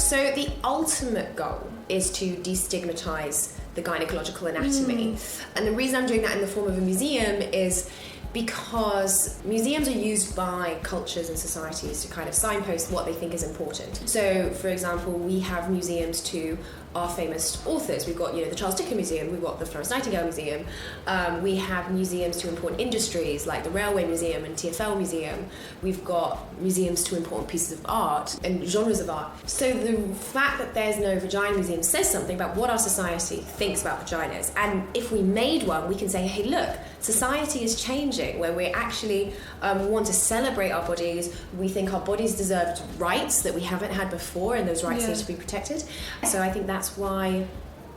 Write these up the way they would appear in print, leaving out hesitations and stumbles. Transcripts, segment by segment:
So the ultimate goal is to destigmatize the gynaecological anatomy. And the reason I'm doing that in the form of a museum is because museums are used by cultures and societies to kind of signpost what they think is important. So, for example, we have museums to our famous authors. We've got, the Charles Dickens Museum, we've got the Florence Nightingale Museum. We have museums to important industries like the Railway Museum and TfL Museum. We've got museums to important pieces of art and genres of art. So the fact that there's no vagina museum says something about what our society thinks about vaginas. And if we made one, we can say, hey, look, society is changing, where we actually want to celebrate our bodies. We think our bodies deserve rights that we haven't had before, and those rights need to be protected. So I think that's why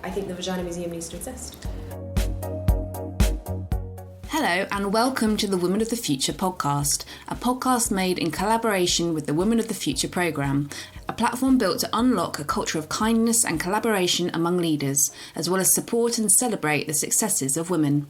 I think the Vagina Museum needs to exist. Hello and welcome to the Women of the Future podcast, a podcast made in collaboration with the Women of the Future programme, a platform built to unlock a culture of kindness and collaboration among leaders, as well as support and celebrate the successes of women.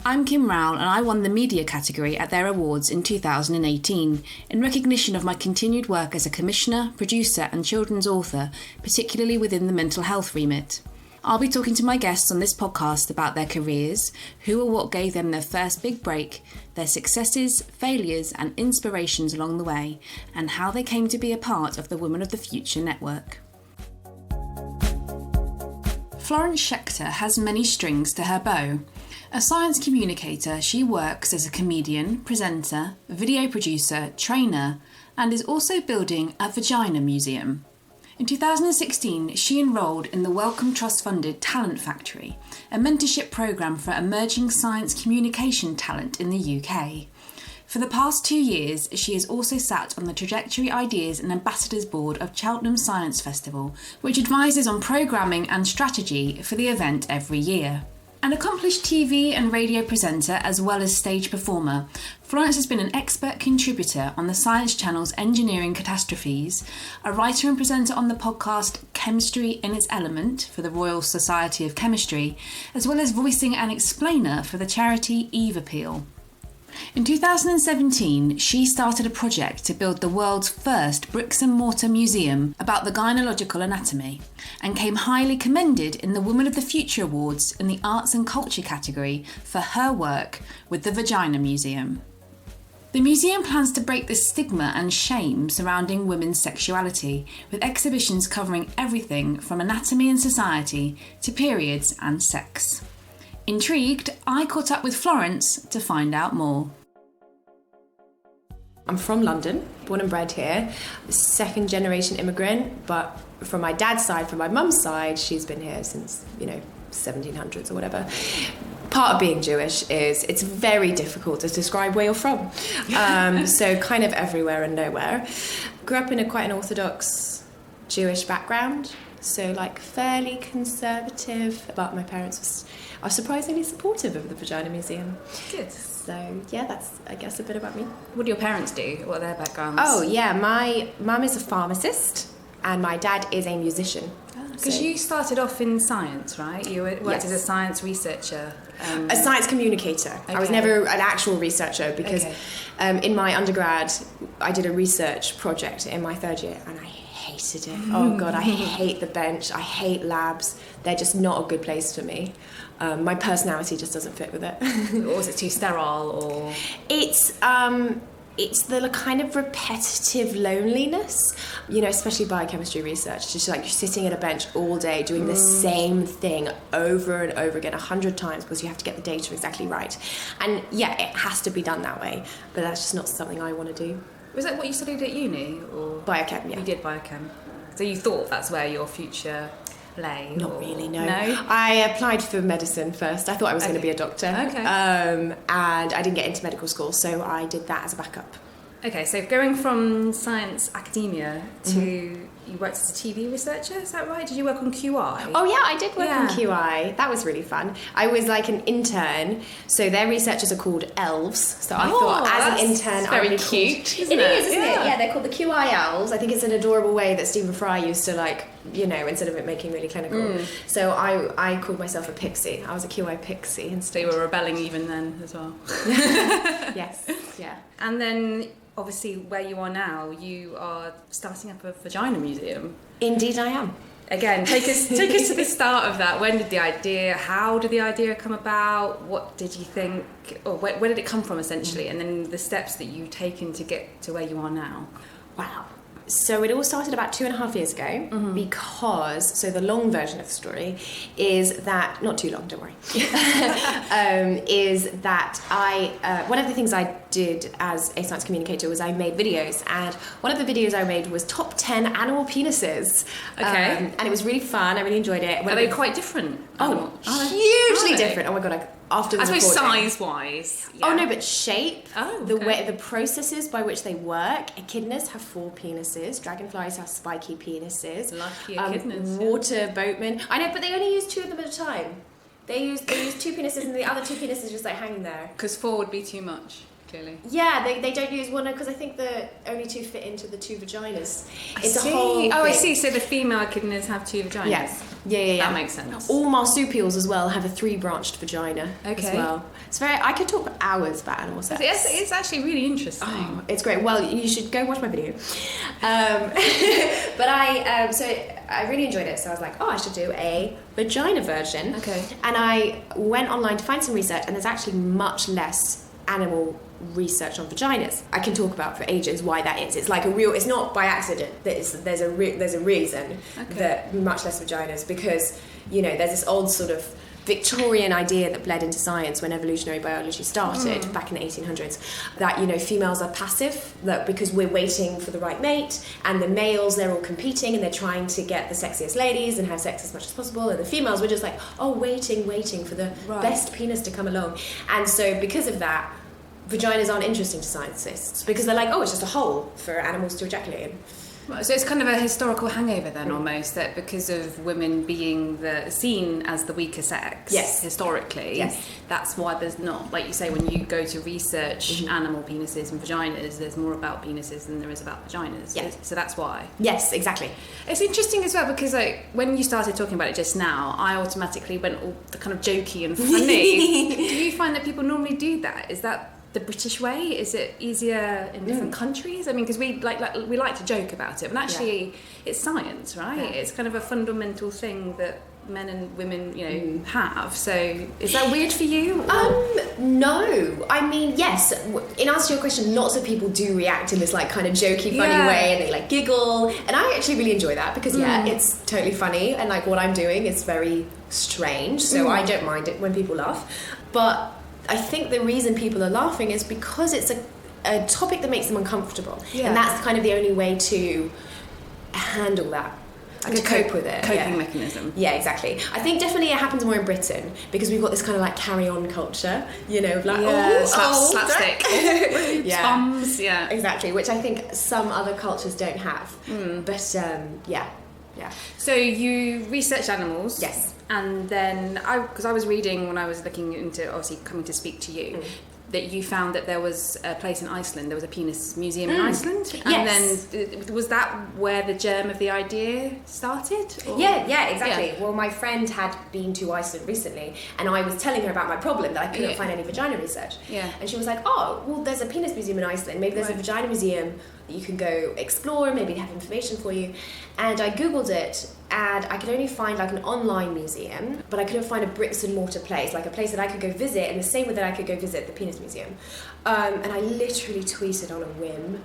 I'm Kim Rowell and I won the media category at their awards in 2018 in recognition of my continued work as a commissioner, producer and children's author, particularly within the mental health remit. I'll be talking to my guests on this podcast about their careers, who or what gave them their first big break, their successes, failures and inspirations along the way, and how they came to be a part of the Women of the Future network. Florence Schechter has many strings to her bow. A science communicator, she works as a comedian, presenter, video producer, trainer, and is also building a Vagina Museum. In 2016, she enrolled in the Wellcome Trust-funded Talent Factory, a mentorship programme for emerging science communication talent in the UK. For the past 2 years, she has also sat on the Trajectory Ideas and Ambassadors Board of Cheltenham Science Festival, which advises on programming and strategy for the event every year. An accomplished TV and radio presenter as well as stage performer, Florence has been an expert contributor on the Science Channel's Engineering Catastrophes, a writer and presenter on the podcast Chemistry in its Element for the Royal Society of Chemistry, as well as voicing an explainer for the charity Eve Appeal. In 2017, she started a project to build the world's first bricks and mortar museum about the gynaecological anatomy and came highly commended in the Women of the Future Awards in the Arts and Culture category for her work with the Vagina Museum. The museum plans to break the stigma and shame surrounding women's sexuality, with exhibitions covering everything from anatomy and society to periods and sex. Intrigued, I caught up with Florence to find out more. I'm from London, born and bred here, second generation immigrant, but from my dad's side, from my mum's side, she's been here since, 1700s or whatever. Part of being Jewish is it's very difficult to describe where you're from. So kind of everywhere and nowhere. Grew up in quite an Orthodox Jewish background, so fairly conservative, but my parents are surprisingly supportive of the Vagina Museum. Good. So yeah, that's I guess a bit about me. What do your parents do? What are their backgrounds? Oh yeah, my mum is a pharmacist and my dad is a musician. Because you started off in science, right? You worked as a science researcher. A science communicator. Okay. I was never an actual researcher because in my undergrad I did a research project in my third year and I hated it. Oh God, I hate the bench. I hate labs. They're just not a good place for me. My personality just doesn't fit with it. Or is it too sterile? Or it's the kind of repetitive loneliness, especially biochemistry research. Just you're sitting at a bench all day doing the same thing over and over again 100 times because you have to get the data exactly right. And yeah, it has to be done that way, but that's just not something I want to do. Was that what you studied at uni? Or biochem, yeah. You did biochem. So you thought that's where your future lay? Not really, no. I applied for medicine first. I thought I was going to be a doctor. Okay. And I didn't get into medical school, so I did that as a backup. Okay, so going from science academia to you worked as a TV researcher, is that right? Did you work on QI? Oh yeah, I did work on QI. That was really fun. I was like an intern, so their researchers are called elves. So I thought as an intern, very I would cute. Isn't it? Isn't it? Yeah, they're called the QI elves. I think it's an adorable way that Stephen Fry used to instead of it making really clinical. So I called myself a pixie. I was a QI pixie instead. So you were rebelling even then as well. Yes. Yeah. And then, obviously, where you are now, you are starting up a Vagina Museum. Indeed, I am. Again, take us to the start of that. When did the idea, how did the idea come about? What did you think, or where did it come from, essentially? And then the steps that you've taken to get to where you are now. Wow. So it all started about 2.5 years ago because, so the long version of the story is that, not too long, don't worry, is that one of the things I did as a science communicator was I made videos, and one of the videos I made was top 10 animal penises. Okay. And it was really fun, I really enjoyed it. Are they quite different? Hugely different. Oh my God, after the I suppose recording. size-wise. Yeah. Oh no, but shape. Oh, the okay. way, the processes by which they work. Echidnas have 4 penises. Dragonflies have spiky penises. Lucky echidnas. Water boatmen. I know, but they only use 2 of them at a time. They use 2 penises, and the other 2 penises just like hanging there. Because 4 would be too much. Clearly. Yeah, they don't use one because I think the only 2 fit into the 2 vaginas. It's a whole thing. I see. So the female echidnas have 2 vaginas. Yes. Yeah. That makes sense. All marsupials as well have a 3-branched vagina as Okay. well. It's I could talk for hours about animal sex. It's actually really interesting. Oh, it's great. Well, you should go watch my video. But so I really enjoyed it. So I was like, I should do a vagina version. Okay. And I went online to find some research, and there's actually much less animal research on vaginas. I can talk about for ages why that is. It's like it's not by accident. There's a reason that much less vaginas, because there's this old sort of Victorian idea that bled into science when evolutionary biology started back in the 1800s, that females are passive, that because we're waiting for the right mate, and the males, they're all competing and they're trying to get the sexiest ladies and have sex as much as possible, and the females were just like waiting for the best penis to come along. And so because of that, vaginas aren't interesting to scientists, because they're like, it's just a hole for animals to ejaculate in. So it's kind of a historical hangover then, almost, that because of women being seen as the weaker sex, historically, that's why there's not, like you say, when you go to research animal penises and vaginas, there's more about penises than there is about vaginas. Yes. So that's why. Yes, exactly. It's interesting as well, because when you started talking about it just now, I automatically went all the kind of jokey and funny. Do you find that people normally do that? Is that the British way? Is it easier in different countries? I mean, because we like to joke about it, but actually it's science, right? Yeah. It's kind of a fundamental thing that men and women, have. So is that weird for you? No. I mean, yes. In answer to your question, lots of people do react in this kind of jokey, funny way, and they giggle, and I actually really enjoy that because it's totally funny, and what I'm doing is very strange, so I don't mind it when people laugh. But I think the reason people are laughing is because it's a topic that makes them uncomfortable. Yeah. And that's kind of the only way to handle that. To cope with it. Coping mechanism. Yeah, exactly. I think definitely it happens more in Britain because we've got this kind of carry-on culture, slapstick. Bums, Exactly, which I think some other cultures don't have. But, yeah. So you researched animals. Yes. And then, because I was reading when I was looking into, obviously, coming to speak to you, that you found that there was a place in Iceland, there was a penis museum in Iceland. And then, was that where the germ of the idea started? Or? Yeah, exactly. Yeah. Well, my friend had been to Iceland recently, and I was telling her about my problem, that I couldn't find any vagina research. Yeah. And she was like, there's a penis museum in Iceland, maybe there's a vagina museum that you can go explore, maybe they have information for you. And I googled it, and I could only find an online museum, but I couldn't find a bricks and mortar place, a place that I could go visit, and the same way that I could go visit the penis museum. And I literally tweeted on a whim,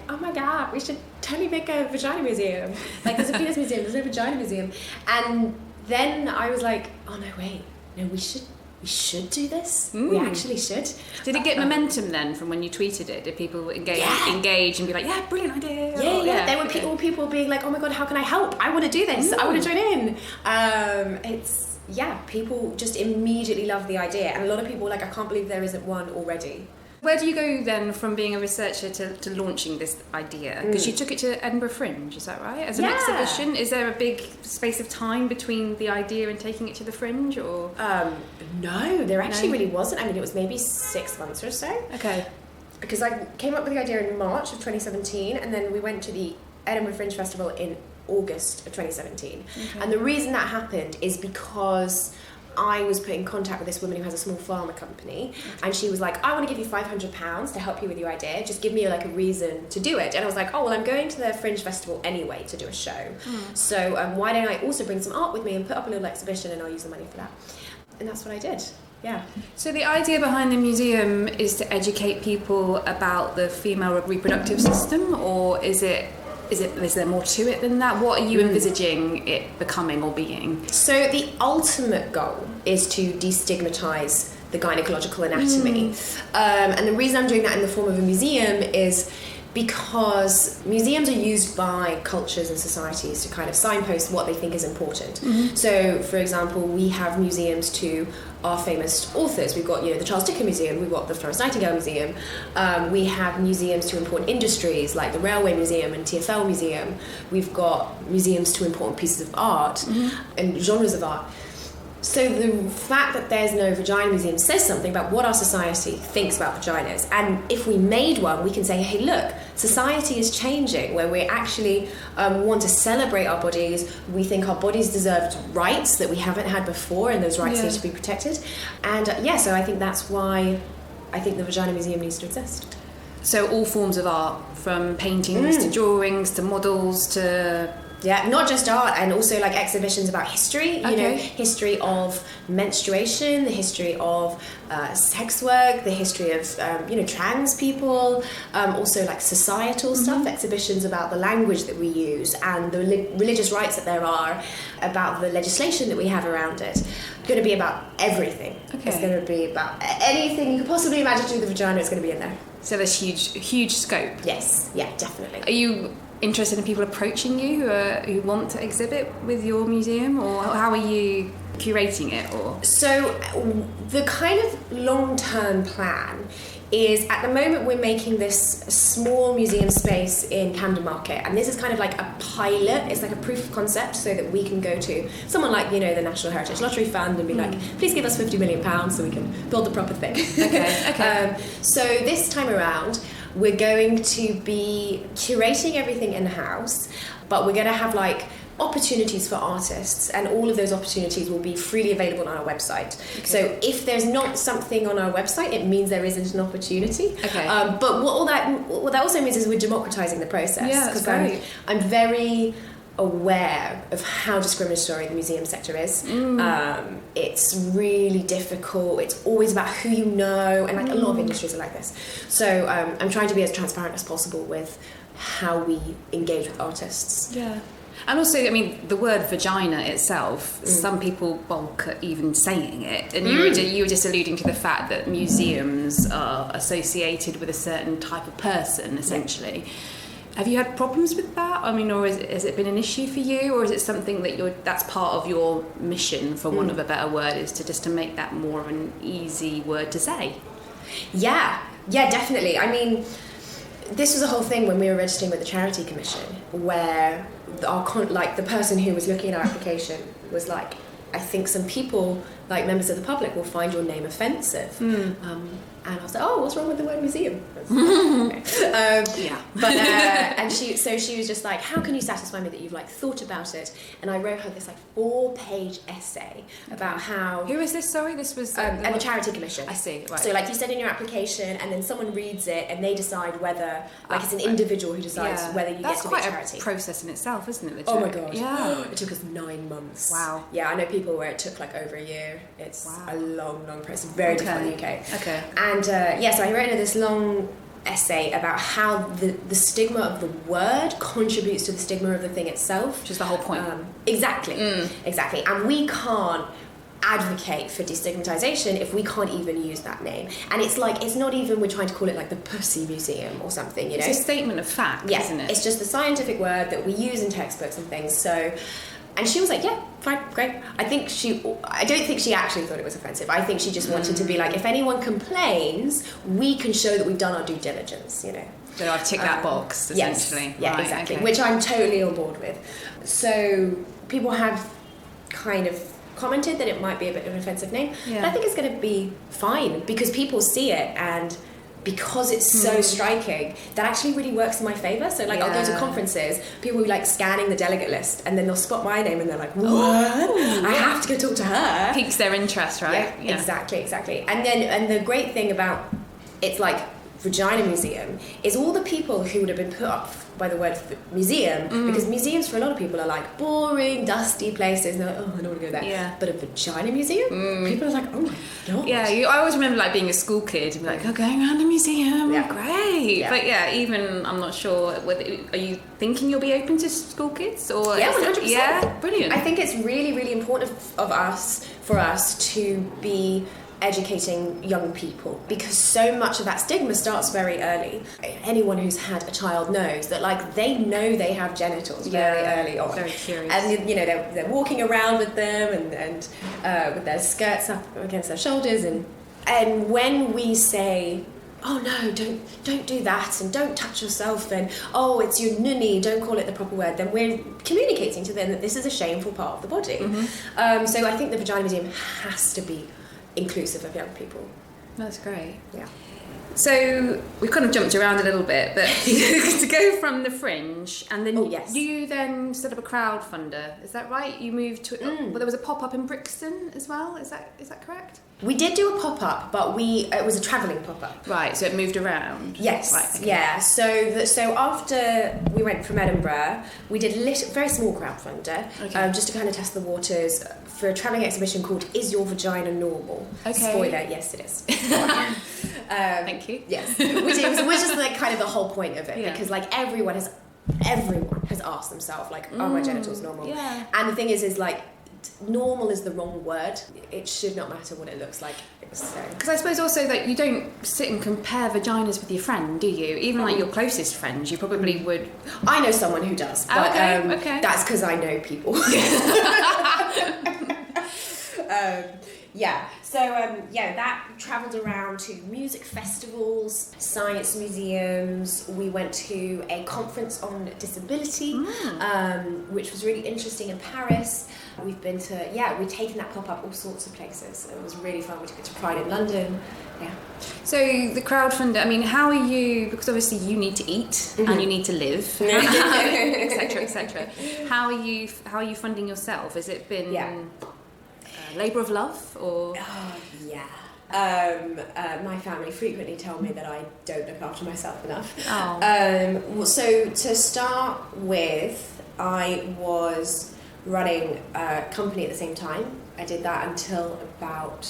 oh my God, we should totally make a vagina museum. There's a penis museum, there's no vagina museum. And then I was like, oh no, wait, no, we should do this. We actually should. Did it get momentum then from when you tweeted it? Did people engage and be like, yeah, brilliant idea? Yeah. There were people being like, oh my God, how can I help? I want to do this. I want to join in. People just immediately love the idea. And a lot of people I can't believe there isn't one already. Where do you go then from being a researcher to launching this idea? Because you took it to Edinburgh Fringe, is that right? As an exhibition? Is there a big space of time between the idea and taking it to the Fringe, or? No, there actually really wasn't. I mean, it was maybe 6 months or so. Okay. Because I came up with the idea in March of 2017, and then we went to the Edinburgh Fringe Festival in August of 2017. Okay. And the reason that happened is because I was put in contact with this woman who has a small pharma company, and she was like, I want to give you £500 to help you with your idea. Just give me like a reason to do it. And I was like, oh, well, I'm going to the Fringe Festival anyway to do a show. So why don't I also bring some art with me and put up a little exhibition, and I'll use the money for that. And that's what I did. Yeah. So the idea behind the museum is to educate people about the female reproductive system, or is there more to it than that? What are you envisaging it becoming or being? So the ultimate goal is to destigmatize the gynaecological anatomy. And the reason I'm doing that in the form of a museum is because museums are used by cultures and societies to kind of signpost what they think is important. So, for example, we have museums to our famous authors. We've got, the Charles Dickens Museum, we've got the Florence Nightingale Museum. We have museums to important industries like the Railway Museum and TfL Museum. We've got museums to important pieces of art and genres of art. So the fact that there's no vagina museum says something about what our society thinks about vaginas. And if we made one, we can say, hey, look, society is changing, where we actually want to celebrate our bodies. We think our bodies deserve rights that we haven't had before, and those rights need to be protected. And so I think that's why I think the Vagina Museum needs to exist. So all forms of art, from paintings to drawings to models to... Yeah, not just art, and also like exhibitions about history, history of menstruation, the history of sex work, the history of, trans people, also like societal stuff, exhibitions about the language that we use and the religious rights that there are, about the legislation that we have around it. It's going to be about everything. It's going to be about anything you could possibly imagine to do with the vagina, it's going to be in there. So there's huge scope. Yes, yeah, definitely. Are you interested in people approaching you who want to exhibit with your museum, or how are you curating it? Or so the kind of long-term plan is, at the moment we're making this small museum space in Camden Market, and this is kind of like a pilot. It's like a proof of concept, so that we can go to someone like the National Heritage Lottery Fund and be like, please give us £50 million so we can build the proper thing. So this time around we're going to be curating everything in-house, but we're going to have like opportunities for artists, and all of those opportunities will be freely available on our website. So if there's not something on our website, it means there isn't an opportunity. But what that also means is we're democratizing the process. Because I'm very aware of how discriminatory the museum sector is. It's really difficult. It's always about who you know, and like a lot of industries are like this. So I'm trying to be as transparent as possible with how we engage with artists. And also, I mean, the word vagina itself, some people balk at even saying it. And you were just alluding to the fact that museums are associated with a certain type of person, essentially. Have you had problems with that? I mean, or has it been an issue for you? Or is it something that's part of your mission, for want of a better word, is to make that more of an easy word to say? Yeah, definitely. I mean, this was a whole thing when we were registering with the Charity Commission, where the person who was looking at our application was like, I think some people, like members of the public, will find your name offensive. And I was like, oh, what's wrong with the word museum? And she was just like, how can you satisfy me that you've like thought about it? And I wrote her this like 4-page essay about how... Who is this? Sorry, this was... and the Charity Commission. I see, right. So like you said in your application, and then someone reads it and they decide whether, like it's an individual who decides whether you get to be a charity. That's quite a process in itself, isn't it? Oh my God. Yeah. It took us 9 months. Wow. Yeah, I know people where it took like over a year. It's a long process. Very difficult in the UK. And so I wrote this long essay about how the stigma of the word contributes to the stigma of the thing itself. Which is the whole point. Exactly. And we can't advocate for destigmatization if we can't even use that name. And it's like, it's not even we're trying to call it like the Pussy Museum or something, It's a statement of fact, isn't it? It's just a scientific word that we use in textbooks and things. So... And she was like, yeah, fine, great. I don't think she actually thought it was offensive. I think she just wanted to be like, if anyone complains, we can show that we've done our due diligence, So I've ticked that box, essentially. Yes, yeah, exactly. Okay. Which I'm totally on board with. So people have kind of commented that it might be a bit of an offensive name. But I think it's going to be fine, because people see it and because it's so striking, that actually really works in my favour. So like I'll go to conferences, people will be like scanning the delegate list, and then they'll spot my name and they're like, what? I have to go talk to her. Piques their interest, right? Yeah. Exactly. And the great thing about it's like Vagina Museum is all the people who would have been put up by the word museum, because museums for a lot of people are like boring, dusty places, and they're like, oh, I don't want to go there. Yeah. But a vagina museum, people are like, oh my god. Yeah, I always remember like being a school kid and be like, oh, going around the museum, great. Yeah. But even I'm not sure whether, are you thinking you'll be open to school kids, or 100%. Yeah, brilliant. I think it's really, really important for us to be educating young people, because so much of that stigma starts very early. Anyone who's had a child knows that like they know they have genitals very early on. Very curious. And you know they're walking around with them and with their skirts up against their shoulders, and when we say, oh no, don't do that, and don't touch yourself, and oh, it's your nunny, don't call it the proper word, then we're communicating to them that this is a shameful part of the body. So I think the Vagina Museum has to be inclusive of young people. That's great. Yeah. So we've kind of jumped around a little bit, but to go from the Fringe, and then you then set up a crowdfunder. Is that right? You moved to. Well, there was a pop-up in Brixton as well. Is that correct? We did do a pop-up, but it was a travelling pop-up. Right, so it moved around. Yes. Right, okay. Yeah. So after we went from Edinburgh, we did a very small crowdfunder, just to kind of test the waters for a travelling exhibition called "Is Your Vagina Normal?" Okay. Spoiler: yes, it is. Thank you. Yes, which is like kind of the whole point of it, because like everyone has asked themselves like, are my genitals normal? Yeah. And the thing is like, normal is the wrong word. It should not matter what it looks like. Because I suppose also that you don't sit and compare vaginas with your friend, do you? Even like your closest friends, you probably would. I know someone who does, but okay. That's because I know people. That travelled around to music festivals, science museums. We went to a conference on disability, which was really interesting in Paris. We've been to, we've taken that pop-up all sorts of places. It was really fun. We took it to Pride in London. Yeah. So the crowdfunder, I mean, how are you, because obviously you need to eat and you need to live, etc., etc. How are you funding yourself? Has it been labour of love, or? My family frequently tell me that I don't look after myself enough. So to start with, I was running a company at the same time. I did that until about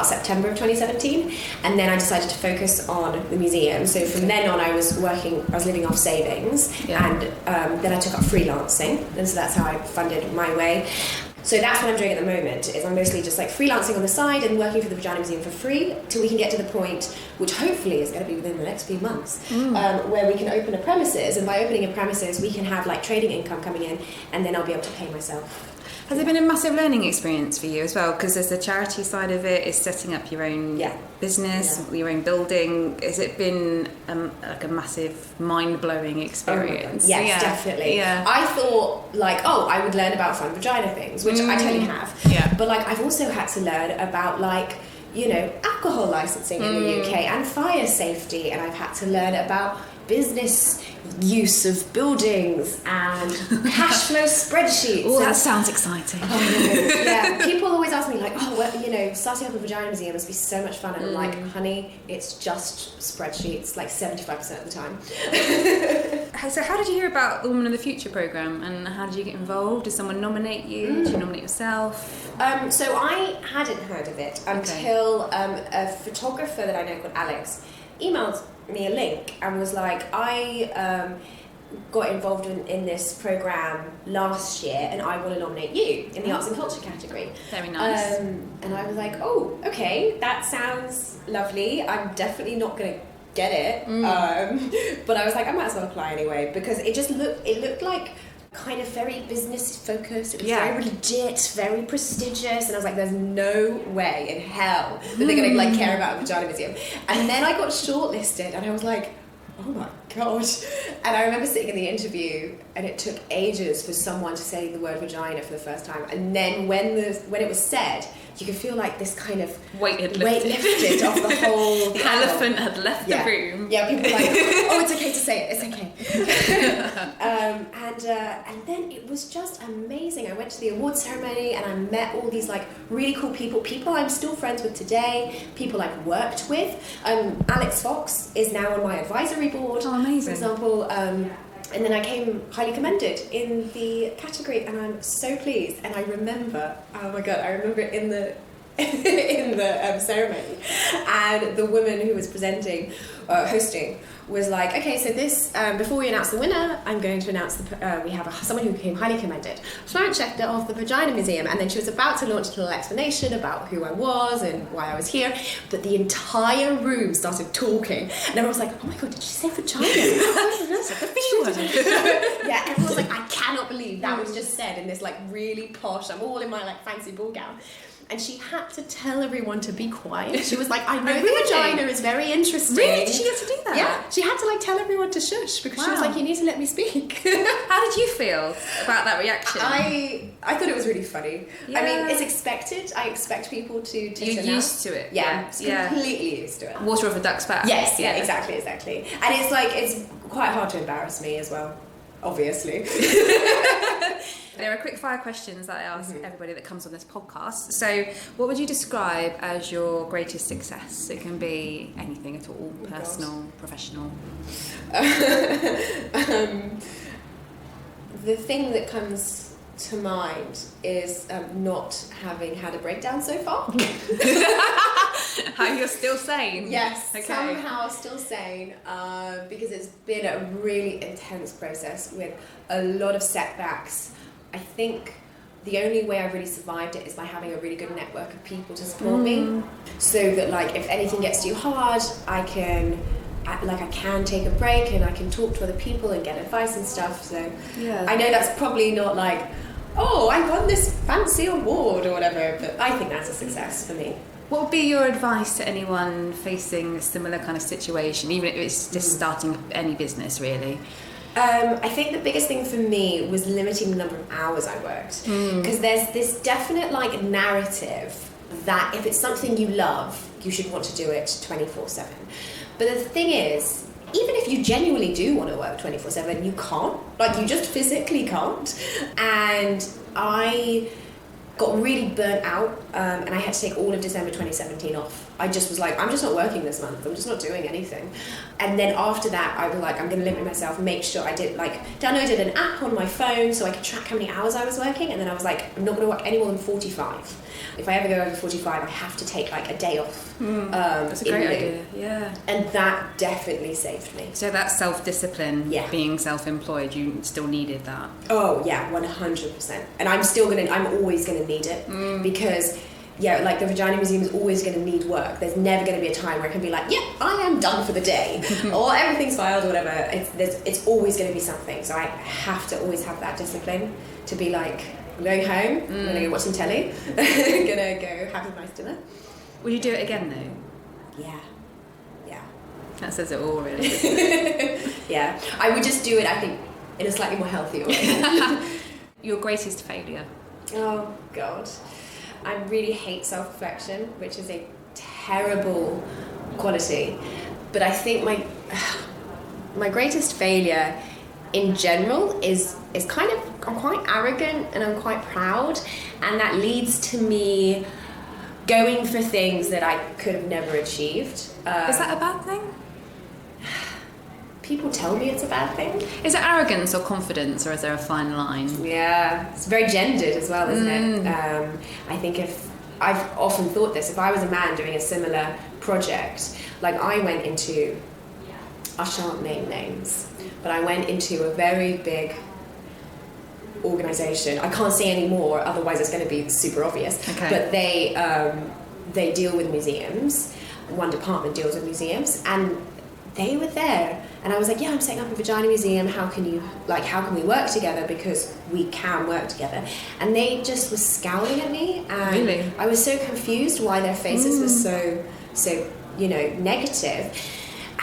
September of 2017, and then I decided to focus on the museum. So from then on I was living off savings, and then I took up freelancing, and so that's how I funded my way. So that's what I'm doing at the moment, is I'm mostly just like freelancing on the side and working for the Vagina Museum for free till we can get to the point, which hopefully is going to be within the next few months, where we can open a premises, and by opening a premises we can have like trading income coming in, and then I'll be able to pay myself. Has it been a massive learning experience for you as well? Because there's the charity side of it, is setting up your own business, your own building. Has it been like a massive, mind-blowing experience? Yes, definitely. Yeah. I thought like, I would learn about fun vagina things, which I totally have. Yeah. But like, I've also had to learn about like, alcohol licensing in the UK and fire safety, and I've had to learn about business use of buildings and cash flow spreadsheets. Oh, that sounds exciting. People always ask me like, starting up a Vagina Museum must be so much fun, and I'm like, honey, it's just spreadsheets like 75% of the time. So how did you hear about the Woman of the Future programme, and how did you get involved? Did someone nominate you? Did you nominate yourself? So I hadn't heard of it until a photographer that I know called Alex emailed me a link and was like, I got involved in this programme last year and I want to nominate you in the arts and culture category. Very nice. And I was like, oh, okay, that sounds lovely. I'm definitely not going to get it. But I was like, I might as well apply anyway, because it looked like kind of very business focused. It was very legit, very prestigious, and I was like, there's no way in hell that they're going to like care about a Vagina Museum. And then I got shortlisted and I was like, oh my god. And I remember sitting in the interview and it took ages for someone to say the word vagina for the first time, and then when it was said, you could feel like this kind of weight lifted off the whole the elephant had left the room. Yeah, people were like, oh, it's okay to say it, it's okay. And then it was just amazing. I went to the award ceremony and I met all these like really cool people I'm still friends with today, people I've worked with. Alex Fox is now on my advisory board, for example. And then I came highly commended in the category, and I'm so pleased. And I remember, oh my god, I remember in the ceremony, and the woman who was hosting, was like, okay, so this, before we announce the winner, I'm going to announce we have someone who came highly commended, Florence Schechter of the Vagina Museum. And then she was about to launch a little explanation about who I was and why I was here, but the entire room started talking, and everyone was like, oh my god, did she say vagina? Yeah, everyone was like, I cannot believe that was just said in this like really posh, I'm all in my like fancy ball gown. And she had to tell everyone to be quiet. She was like, I know the vagina is very interesting. Really? Did she get to do that? Yeah. She had to like tell everyone to shush because she was like, you need to let me speak. How did you feel about that reaction? I thought it was really funny. Yeah. I mean, it's expected. I expect people to You're used to it. Yeah, completely used to it. Water off a duck's back. Yes, yeah, exactly. And it's like, it's quite hard to embarrass me as well, obviously. There are quick fire questions that I ask everybody that comes on this podcast. So, what would you describe as your greatest success? It can be anything at all, personal, professional. The thing that comes to mind is not having had a breakdown so far. How you're still sane? Yes, okay. Somehow still sane, because it's been a really intense process with a lot of setbacks. I think the only way I've really survived it is by having a really good network of people to support me, so that like if anything gets too hard, I can take a break and I can talk to other people and get advice and stuff. So I know that's probably not like, oh, I won this fancy award or whatever, but I think that's a success for me. What would be your advice to anyone facing a similar kind of situation, even if it's just starting any business, really? I think the biggest thing for me was limiting the number of hours I worked, because there's this definite like narrative that if it's something you love, you should want to do it 24/7. But the thing is, even if you genuinely do want to work 24/7, you can't. Like, you just physically can't. And I got really burnt out, and I had to take all of December 2017 off. I just was like, I'm just not working this month. I'm just not doing anything. And then after that, I was like, I'm going to limit myself, make sure I downloaded an app on my phone so I could track how many hours I was working. And then I was like, I'm not going to work any more than 45. If I ever go over 45, I have to take like a day off. That's a great idea, yeah. And that definitely saved me. So that self-discipline, being self-employed, you still needed that? Oh yeah, 100%. And I'm always going to need it, because like the Vagina Museum is always going to need work. There's never going to be a time where I can be like, I am done for the day, or everything's filed or whatever. It's always going to be something. So I have to always have that discipline to be like, I'm going home, I'm going to go watch some telly, I'm going to go have a nice dinner. Would you do it again though? Yeah. That says it all, really. Yeah. I would just do it, I think, in a slightly more healthy way. Your greatest failure? Oh, God. I really hate self-reflection, which is a terrible quality. But I think my greatest failure in general is kind of, I'm quite arrogant and I'm quite proud, and that leads to me going for things that I could have never achieved. Is that a bad thing? People tell me it's a bad thing. Is it arrogance or confidence, or is there a fine line? Yeah, it's very gendered as well, isn't it? I think I've often thought this, if I was a man doing a similar project, like I went into, I shan't name names, but I went into a very big organisation. I can't say any more, otherwise it's going to be super obvious. Okay. But they deal with museums. One department deals with museums, and they were there. And I was like, I'm setting up a Vagina Museum. How can we work together? Because we can work together. And they just were scowling at me. And really? I was so confused why their faces were so negative.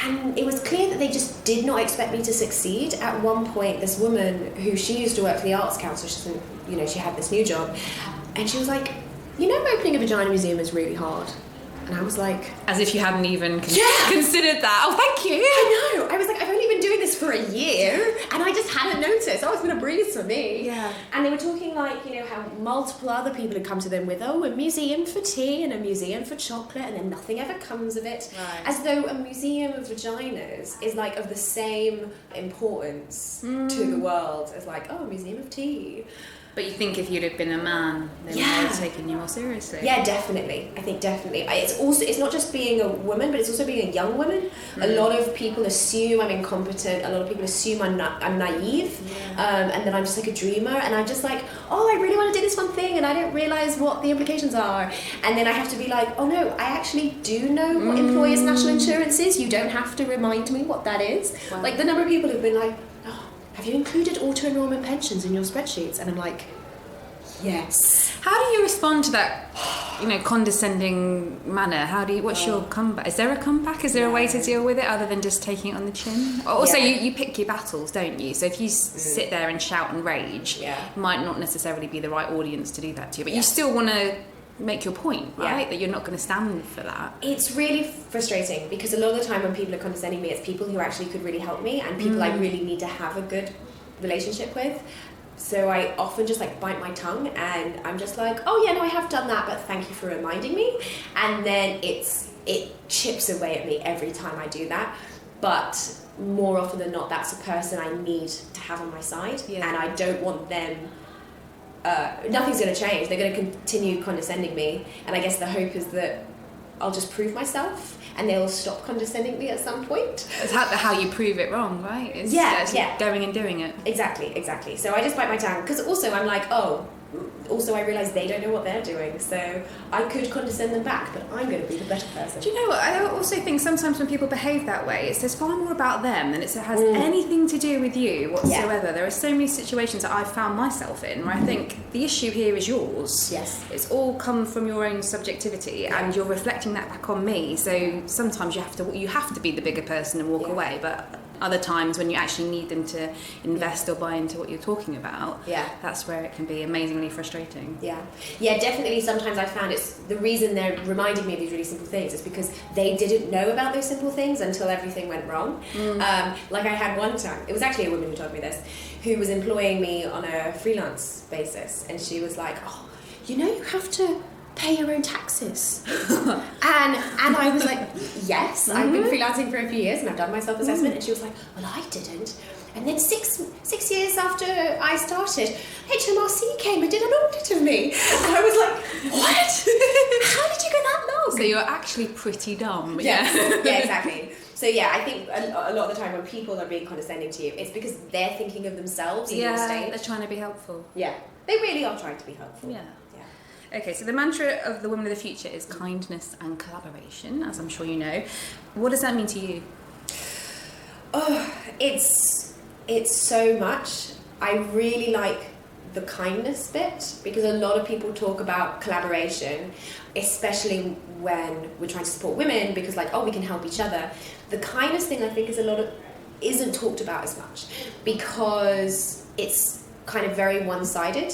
And it was clear that they just did not expect me to succeed. At one point, this woman she used to work for the Arts Council, she had this new job, and she was like, you know, opening a vagina museum is really hard. And I was like... As if you hadn't even considered that. Oh, thank you. I know. I was like, I've only been doing this for a year, and I just hadn't noticed. Oh, it's been a breeze for me. Yeah. And they were talking like, you know, how multiple other people had come to them with, oh, a museum for tea and a museum for chocolate, and then nothing ever comes of it. Right. As though a museum of vaginas is like of the same importance to the world as like, oh, a museum of tea. But you think if you'd have been a man, they would have taken you more seriously? Yeah, definitely. I think definitely. It's not just being a woman, but it's also being a young woman. A lot of people assume I'm incompetent. A lot of people assume I'm naive, and that I'm just like a dreamer. And I'm just like, oh, I really want to do this one thing, and I don't realise what the implications are. And then I have to be like, oh no, I actually do know what employers' national insurance is. You don't have to remind me what that is. Wow. Like the number of people who've been like, have you included auto-enrollment pensions in your spreadsheets? And I'm like, yes. How do you respond to that, you know, condescending manner? What's your comeback? Is there a comeback? Is there a way to deal with it other than just taking it on the chin? Also, you pick your battles, don't you? So if you sit there and shout and rage, might not necessarily be the right audience to do that to you, but you still want to make your point, right? That you're not going to stand for that. It's really frustrating because a lot of the time when people are condescending me, it's people who actually could really help me and people I really need to have a good relationship with. So I often just like bite my tongue and I'm just like, oh yeah, no, I have done that, but thank you for reminding me. And then it chips away at me every time I do that. But more often than not, that's a person I need to have on my side, and I don't want them. Nothing's going to change. They're going to continue condescending me, and I guess the hope is that I'll just prove myself and they'll stop condescending me at some point. It's how you prove it wrong, right? It's going and doing it. Exactly. So I just bite my tongue because also I'm like, also I realise they don't know what they're doing, so I could condescend them back, but I'm going to be the better person. Do you know what? I also think sometimes when people behave that way, it says far more about them than it has anything to do with you whatsoever. There are so many situations that I've found myself in where I think the issue here is yours. Yes. It's all come from your own subjectivity and you're reflecting that back on me, so sometimes you have to be the bigger person and walk away, but other times when you actually need them to invest or buy into what you're talking about, that's where it can be amazingly frustrating. Yeah, definitely. Sometimes I found it's the reason they're reminding me of these really simple things is because they didn't know about those simple things until everything went wrong. Like I had one time, it was actually a woman who told me this, who was employing me on a freelance basis, and she was like, oh, you know, you have to pay your own taxes. and I was like, yes, I've been freelancing for a few years and I've done my self-assessment. And she was like, well, I didn't. And then six years after I started, HMRC came and did an audit of me. And I was like, what? How did you go that long? So you're actually pretty dumb. Yeah, exactly. So I think a lot of the time when people are being condescending to you, it's because they're thinking of themselves in your state. They're trying to be helpful. Yeah, they really are trying to be helpful. Yeah. Okay, so the mantra of the Woman of the Future is kindness and collaboration, as I'm sure you know. What does that mean to you? Oh, it's so much. I really like the kindness bit because a lot of people talk about collaboration, especially when we're trying to support women because we can help each other. The kindness thing I think isn't talked about as much because it's kind of very one-sided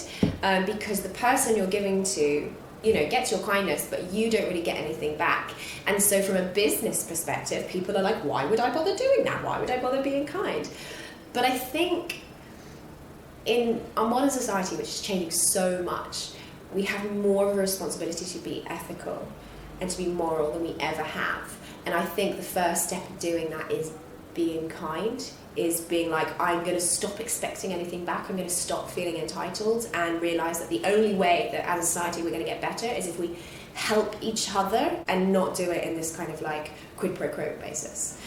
because the person you're giving to, gets your kindness, but you don't really get anything back. And so from a business perspective, people are like, why would I bother doing that? Why would I bother being kind? But I think in our modern society, which is changing so much, we have more of a responsibility to be ethical and to be moral than we ever have. And I think the first step of doing that is being kind, is being like, I'm going to stop expecting anything back, I'm going to stop feeling entitled and realise that the only way that as a society we're going to get better is if we help each other and not do it in this kind of quid pro quo basis.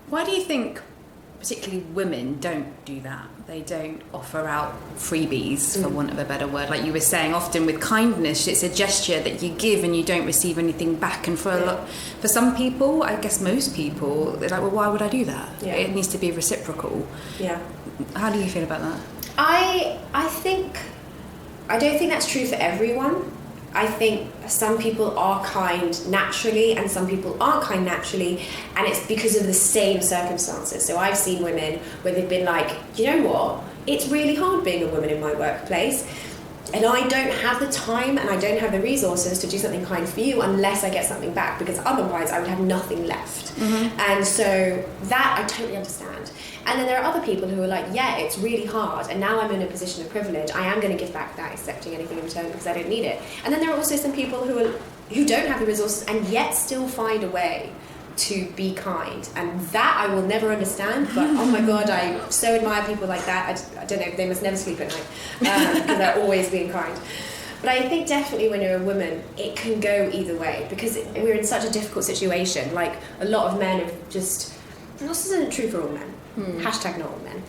Why do you think particularly women don't do that? They don't offer out freebies, for want of a better word. Like you were saying, often with kindness, it's a gesture that you give and you don't receive anything back. And for some people, I guess most people, they're like, well, why would I do that? Yeah. It needs to be reciprocal. Yeah. How do you feel about that? I don't think that's true for everyone. I think some people are kind naturally and some people aren't kind naturally, and it's because of the same circumstances. So I've seen women where they've been like, you know what, it's really hard being a woman in my workplace, And I don't have the time and I don't have the resources to do something kind for you unless I get something back, because otherwise I would have nothing left. And so that I totally understand. And then there are other people who are like, yeah, it's really hard, and now I'm in a position of privilege, I am going to give back without accepting anything in return because I don't need it. And then there are also some people who don't have the resources and yet still find a way to be kind, and that I will never understand, but oh my god, I so admire people like that. I don't know, they must never sleep at night because they're always being kind. But I think definitely when you're a woman, it can go either way, because we're in such a difficult situation. Like, a lot of men have just, this isn't true for all men, hashtag not all men,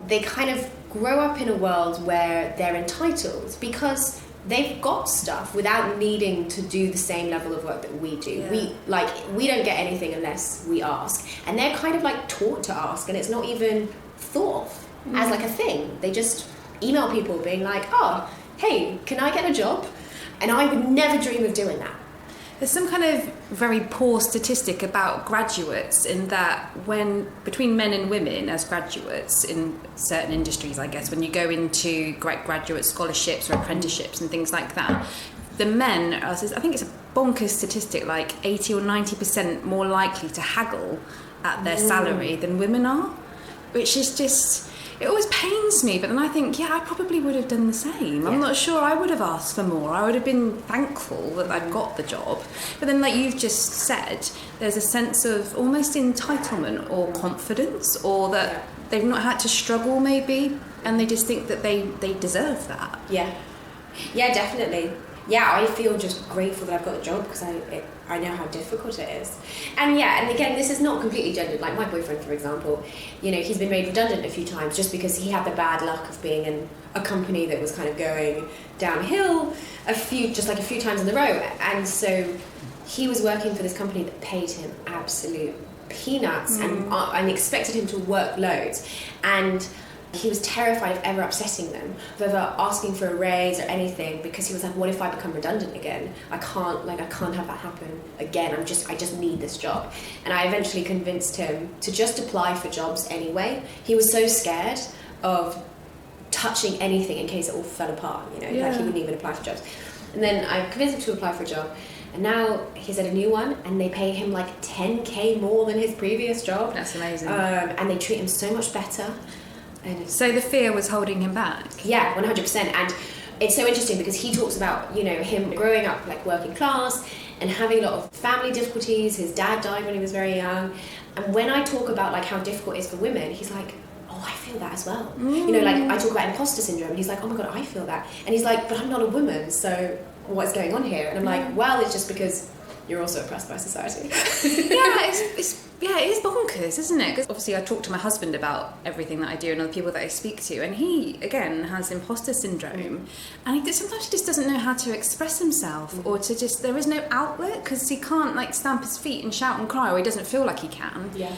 they kind of grow up in a world where they're entitled because they've got stuff without needing to do the same level of work that we do. Yeah. We don't get anything unless we ask. And they're kind of like taught to ask, and it's not even thought of as like a thing. They just email people being like, oh, hey, can I get a job? And I would never dream of doing that. There's some kind of very poor statistic about graduates in that when, between men and women as graduates in certain industries, I guess, when you go into graduate scholarships or apprenticeships and things like that, the men are, I think it's a bonkers statistic, like 80 or 90% more likely to haggle at their salary than women are, which is just... It always pains me, but then I think, yeah, I probably would have done the same. Yeah. I'm not sure I would have asked for more. I would have been thankful that I'd got the job. But then, like you've just said, there's a sense of almost entitlement or confidence, or that they've not had to struggle maybe, and they just think that they deserve that. Yeah. Yeah, definitely. Yeah, I feel just grateful that I've got the job because I know how difficult it is. And yeah, and again, this is not completely gendered. Like my boyfriend, for example, you know, he's been made redundant a few times just because he had the bad luck of being in a company that was kind of going downhill a few times in a row. And so he was working for this company that paid him absolute peanuts and expected him to work loads. And he was terrified of ever upsetting them, of ever asking for a raise or anything, because he was like, what if I become redundant again? I can't have that happen again. I just need this job. And I eventually convinced him to just apply for jobs anyway. He was so scared of touching anything in case it all fell apart, you know, like he wouldn't even apply for jobs. And then I convinced him to apply for a job, and now he's at a new one and they pay him like 10k more than his previous job. That's amazing. And they treat him so much better. So the fear was holding him back? Yeah, 100%. And it's so interesting because he talks about, you know, him growing up like working class and having a lot of family difficulties. His dad died when he was very young. And when I talk about like how difficult it is for women, he's like, oh, I feel that as well. You know, like I talk about impostor syndrome and he's like, oh my God, I feel that. And he's like, but I'm not a woman, so what's going on here? And I'm like, well, it's just because you're also oppressed by society. It is bonkers, isn't it? Because obviously I talk to my husband about everything that I do and other people that I speak to, and he, again, has imposter syndrome, and sometimes he just doesn't know how to express himself, or to just, there is no outlet, because he can't like stamp his feet and shout and cry, or he doesn't feel like he can. Yeah.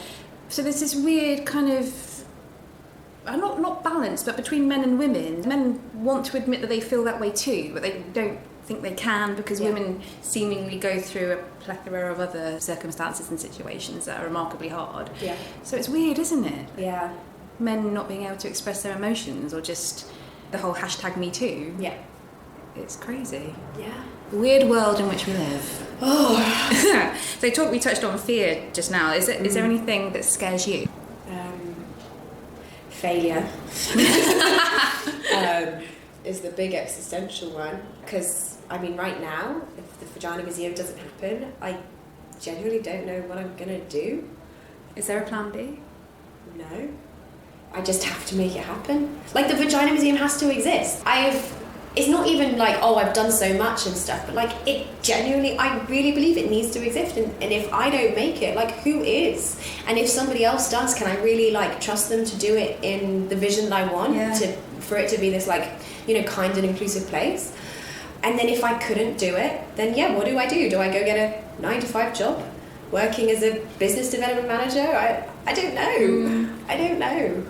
So there's this weird kind of, not balance, but between men and women. Men want to admit that they feel that way too, but they don't think they can, because women seemingly go through a plethora of other circumstances and situations that are remarkably hard. Yeah. So it's weird, isn't it? Yeah. Men not being able to express their emotions, or just the whole hashtag Me Too. Yeah. It's crazy. Yeah. Weird world in which we live. Oh. So we touched on fear just now. Is there anything that scares you? Failure. Is the big existential one, because I mean right now, if the Vagina Museum doesn't happen, I genuinely don't know what I'm gonna do. Is there a plan B? No, I just have to make it happen. Like, the Vagina Museum has to exist. It's not even like, oh, I've done so much and stuff, but like, it genuinely, I really believe it needs to exist, and if I don't make it, like, who is? And if somebody else does, can I really like trust them to do it in the vision that I want, for it to be this like, you know, kind and inclusive place? And then if I couldn't do it, then yeah, what do? Do I go get a 9-to-5 job working as a business development manager? I don't know. I don't know.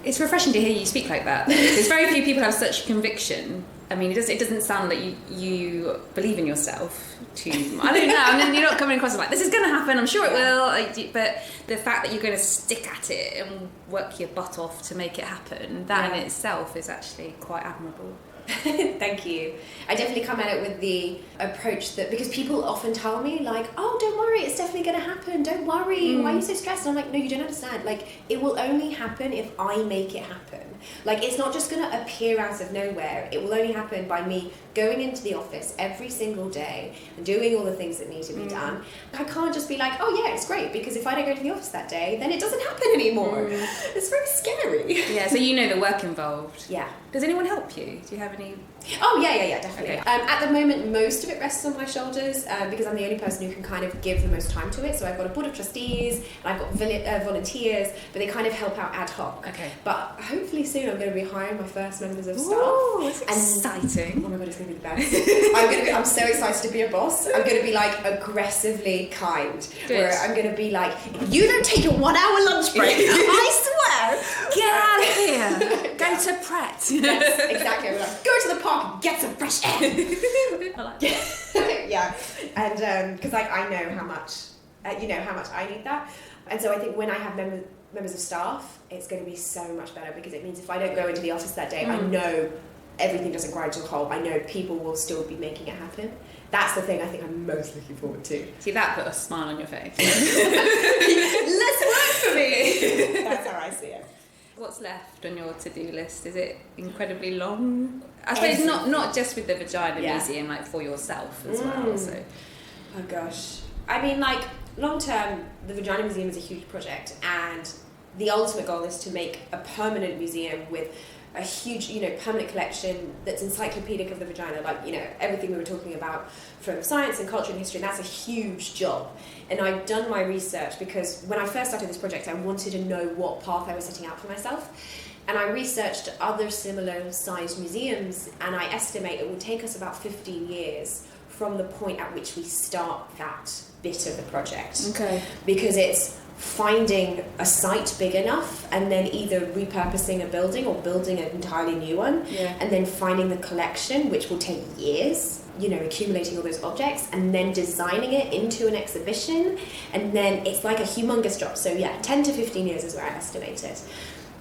It's refreshing to hear you speak like that. There's very few people have such conviction. I mean, it doesn't sound like you believe in yourself too. I don't know. And then you're not coming across as like, this is going to happen, I'm sure it will. But the fact that you're going to stick at it and work your butt off to make it happen, that in itself is actually quite admirable. Thank you. I definitely come at it with the approach that, because people often tell me like, oh, don't worry, it's definitely going to happen. Don't worry. Why are you so stressed? And I'm like, no, you don't understand. Like, it will only happen if I make it happen. Like, it's not just going to appear out of nowhere. It will only happen by me going into the office every single day and doing all the things that need to be done. I can't just be like, oh yeah, it's great, because if I don't go to the office that day, then it doesn't happen anymore. It's very scary. Yeah, so you know the work involved. Yeah. Does anyone help you? Do you have any? Oh yeah, definitely. Okay. At the moment, most of it rests on my shoulders because I'm the only person who can kind of give the most time to it. So I've got a board of trustees and I've got volunteers, but they kind of help out ad hoc. Okay. But hopefully soon I'm going to be hiring my first members of staff. Oh, that's exciting! Oh my god, it's going to be the best. I'm so excited to be a boss. I'm going to be like aggressively kind. Good. Where I'm going to be like, if you don't take a 1 hour lunch break, I swear, Get out of here! Go to Pret. Yes, exactly. I'm like, go to the park and get some fresh air. I like that. Yeah, and because like I know how much, how much I need that, and so I think when I have members of staff, it's going to be so much better, because it means if I don't go into the office that day, I know everything doesn't grind to a halt. I know people will still be making it happen. That's the thing I think I'm most looking forward to. See, that put a smile on your face. Less work for me. That's how I see it. What's left on your to-do list? Is it incredibly long? I suppose not just with the Vagina Museum, like for yourself as well. So, oh gosh, I mean, like long term, the Vagina Museum is a huge project, and the ultimate goal is to make a permanent museum with a huge, permanent collection that's encyclopedic of the vagina, like, everything we were talking about from science and culture and history, and that's a huge job. And I've done my research because when I first started this project, I wanted to know what path I was setting out for myself. And I researched other similar sized museums, and I estimate it will take us about 15 years from the point at which we start that bit of the project. okay. Because it's finding a site big enough and then either repurposing a building or building an entirely new one, and then finding the collection, which will take years, accumulating all those objects, and then designing it into an exhibition, and then it's like a humongous job. So 10 to 15 years is where I estimate it.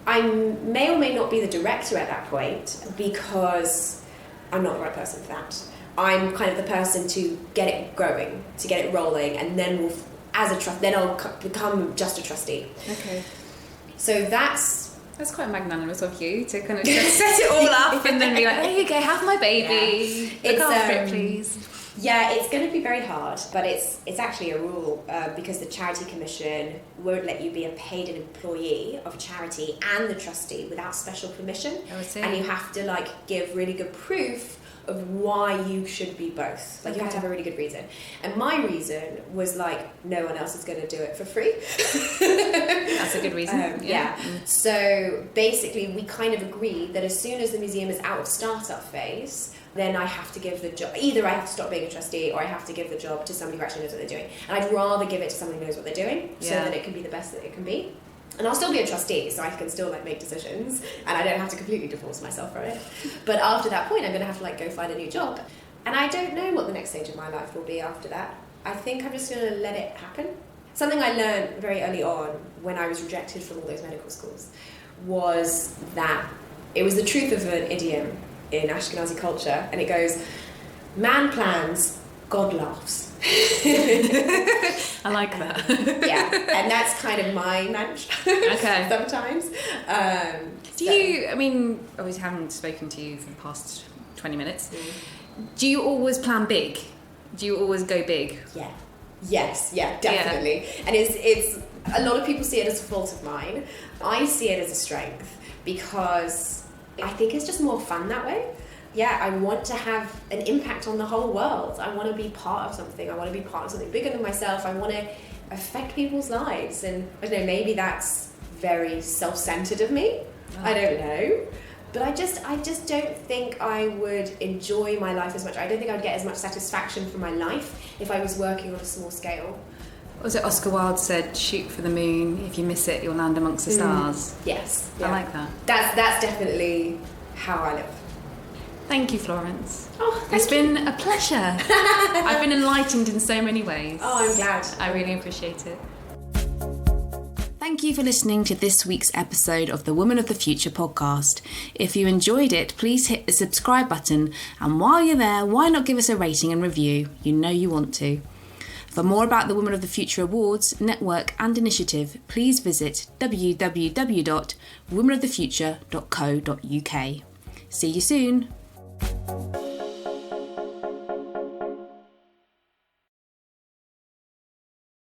I may or may not be the director at that point because I'm not the right person for that. I'm kind of the person to get it growing, to get it rolling, and then then I'll become just a trustee. Okay. So that's quite magnanimous of you to kind of just set it all up and then be like, there you go, have my baby. Look after it, please. Yeah, it's going to be very hard, but it's actually a rule because the Charity Commission won't let you be a paid employee of a charity and the trustee without special permission. Oh, I see. And you have to give really good proof of why you should be both. You have to have a really good reason. And my reason was no one else is going to do it for free. That's a good reason. So basically we kind of agreed that as soon as the museum is out of startup phase, then I have to give the job, either I have to stop being a trustee or I have to give the job to somebody who actually knows what they're doing. And I'd rather give it to somebody who knows what they're doing so that it can be the best that it can be. And I'll still be a trustee, so I can still make decisions, and I don't have to completely divorce myself from it. But after that point, I'm going to have to go find a new job. And I don't know what the next stage of my life will be after that. I think I'm just going to let it happen. Something I learned very early on when I was rejected from all those medical schools was that it was the truth of an idiom in Ashkenazi culture, and it goes, man plans, God laughs. I like that. Yeah, and that's kind of my mantra. Okay. Sometimes. You, obviously haven't spoken to you for the past 20 minutes. Do you always plan big? Do you always go big? Yeah. Yes, definitely. Yeah. And it's a lot of people see it as a fault of mine. I see it as a strength because I think it's just more fun that way. Yeah, I want to have an impact on the whole world. I want to be part of something. I want to be part of something bigger than myself. I want to affect people's lives. And I don't know, maybe that's very self-centered of me. I don't know. But I just don't think I would enjoy my life as much. I don't think I'd get as much satisfaction from my life if I was working on a small scale. Was it Oscar Wilde said, shoot for the moon, if you miss it, you'll land amongst the stars? Yes. Yeah. I like that. That's definitely how I live. Thank you, Florence. Oh, it's been a pleasure. I've been enlightened in so many ways. Oh, I'm glad. I really appreciate it. Thank you for listening to this week's episode of the Women of the Future podcast. If you enjoyed it, please hit the subscribe button, and while you're there, why not give us a rating and review? You know you want to. For more about the Women of the Future Awards, network and initiative, please visit www.womenofthefuture.co.uk. See you soon.